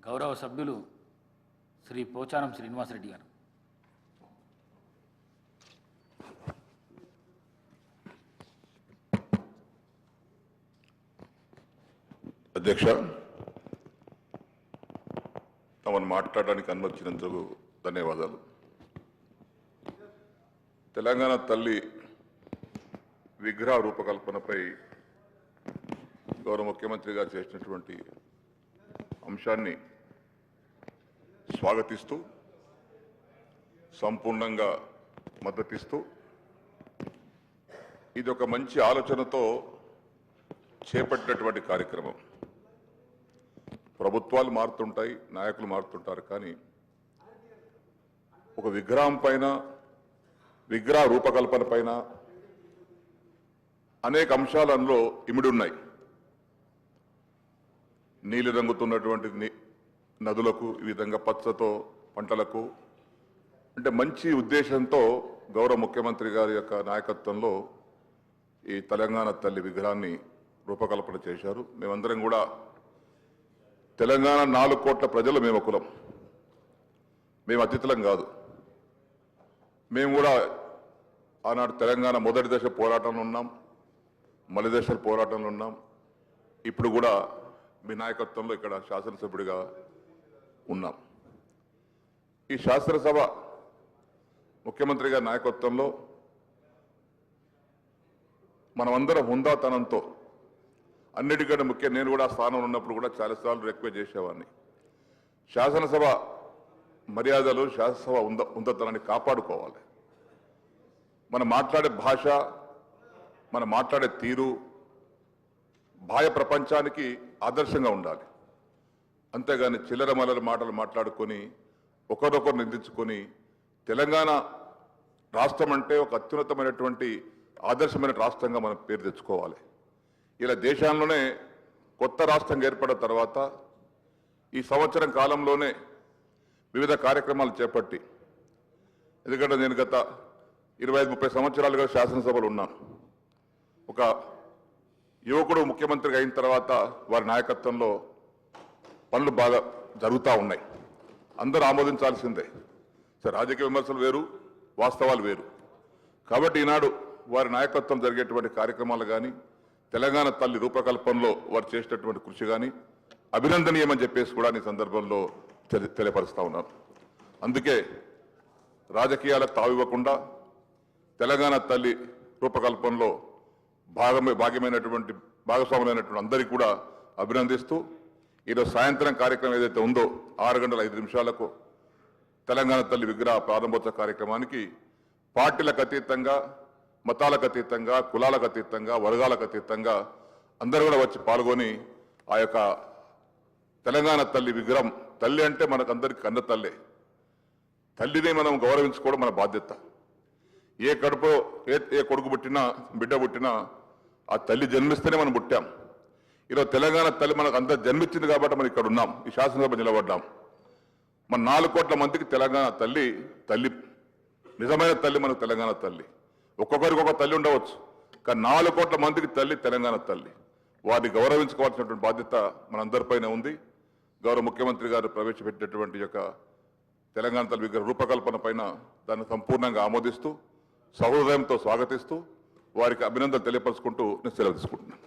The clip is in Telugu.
గౌరవ సభ్యులు శ్రీ పోచారం శ్రీనివాసరెడ్డి గారు. అధ్యక్ష, తమను మాట్లాడడానికి అనుమతించినందుకు ధన్యవాదాలు. తెలంగాణ తల్లి విగ్రహ రూపకల్పనపై గౌరవ ముఖ్యమంత్రి గారు చేసినటువంటి అంశాన్ని స్వాగతిస్తూ సంపూర్ణంగా మద్దతిస్తూ ఇది ఒక మంచి ఆలోచనతో చేపట్టినటువంటి కార్యక్రమం. ప్రభుత్వాలు మారుతుంటాయి, నాయకులు మారుతుంటారు, కానీ ఒక విగ్రహం పైన, విగ్రహ రూపకల్పన పైన అనేక అంశాలు అందులో ఇమిడి ఉన్నాయి. నీలి రంగుతున్నటువంటి నదులకు, ఈ విధంగా పచ్చతో పంటలకు, అంటే మంచి ఉద్దేశంతో గౌరవ ముఖ్యమంత్రి గారి యొక్క నాయకత్వంలో ఈ తెలంగాణ తల్లి విగ్రహాన్ని రూపకల్పన చేశారు. మేమందరం కూడా తెలంగాణ 4 కోట్ల ప్రజలు మేము కులం, మేము అతిథులం కాదు. మేము కూడా ఆనాడు తెలంగాణ మొదటి దశ పోరాటంలో ఉన్నాం, మలి దశ పోరాటంలో ఉన్నాం. ఇప్పుడు కూడా మీ నాయకత్వంలో ఇక్కడ శాసనసభ్యుడిగా ఉన్నాం. ఈ శాసనసభ ముఖ్యమంత్రి గారి నాయకత్వంలో మనమందరం హుందాతనంతో, అన్నిటికంటే ముఖ్యం నేను కూడా స్థానంలో ఉన్నప్పుడు కూడా చాలాసార్లు రిక్వెస్ట్ చేసేవాడిని, శాసనసభ మర్యాదలు, శాసనసభ హుందాతనాన్ని కాపాడుకోవాలి. మనం మాట్లాడే భాష, మనం మాట్లాడే తీరు బాహ్య ప్రపంచానికి ఆదర్శంగా ఉండాలి. అంతేగాని చిల్లర మల్లర మాటలు మాట్లాడుకొని ఒకరొకరు నిందించుకొని, తెలంగాణ రాష్ట్రం అంటే ఒక అత్యున్నతమైనటువంటి ఆదర్శమైన రాష్ట్రంగా మనం పేరు తెచ్చుకోవాలి. ఇలా దేశంలోనే కొత్త రాష్ట్రం ఏర్పడిన తర్వాత ఈ సంవత్సరం కాలంలోనే వివిధ కార్యక్రమాలు చేపట్టి, ఎందుకంటే నేను గత 25-30 సంవత్సరాలుగా శాసనసభలు ఉన్నాను. ఒక యువకుడు ముఖ్యమంత్రిగా అయిన తర్వాత వారి నాయకత్వంలో పనులు బాగా జరుగుతూ ఉన్నాయి. అందరూ ఆమోదించాల్సిందే. సరే, రాజకీయ విమర్శలు వేరు, వాస్తవాలు వేరు. కాబట్టి ఈనాడు వారి నాయకత్వం జరిగేటువంటి కార్యక్రమాలు కానీ, తెలంగాణ తల్లి రూపకల్పనలో వారు చేసేటటువంటి కృషి కానీ అభినందనీయమని చెప్పేసి కూడా ఈ సందర్భంలో తెలియపరుస్తా ఉన్నాను. అందుకే రాజకీయాలకు తావివ్వకుండా తెలంగాణ తల్లి రూపకల్పనలో భాగస్వాములైనటువంటి అందరికీ కూడా అభినందిస్తూ, ఈరోజు సాయంత్రం కార్యక్రమం ఏదైతే ఉందో 6:05 తెలంగాణ తల్లి విగ్రహ ప్రారంభోత్సవ కార్యక్రమానికి పార్టీలకు అతీతంగా, మతాలకు అతీతంగా, కులాలకు అతీతంగా, వర్గాలకు అతీతంగా అందరూ కూడా వచ్చి పాల్గొని ఆ యొక్క తెలంగాణ తల్లి విగ్రహం, తల్లి అంటే మనకందరికి కన్న తల్లే, తల్లిని మనం గౌరవించుకోవడం మన బాధ్యత. ఏ కడుపు ఏ కొడుకు పుట్టినా, బిడ్డ పుట్టినా ఆ తల్లి జన్మిస్తేనే మనం పుట్టాం. ఈరోజు తెలంగాణ తల్లి మనకు అంత జన్మించింది కాబట్టి మనం ఇక్కడ ఉన్నాం, ఈ శాసనసభ నిలబడ్డాం. మన 4 కోట్ల మందికి తెలంగాణ తల్లి, నిజమైన తల్లి మనకు తెలంగాణ తల్లి. ఒక్కొక్కరికి ఒక తల్లి ఉండవచ్చు, కానీ 4 కోట్ల మందికి తల్లి తెలంగాణ తల్లి. వారిని గౌరవించుకోవాల్సినటువంటి బాధ్యత మనందరిపైన ఉంది. గౌరవ ముఖ్యమంత్రి గారు ప్రవేశపెట్టినటువంటి యొక్క తెలంగాణ తల్లి విగ్రహ రూపకల్పన పైన దాన్ని సంపూర్ణంగా ఆమోదిస్తూ, సహృదయంతో స్వాగతిస్తూ, వారికి అభినందనలు తెలియపరుచుకుంటూ నేను సెలవు తీసుకుంటున్నాను.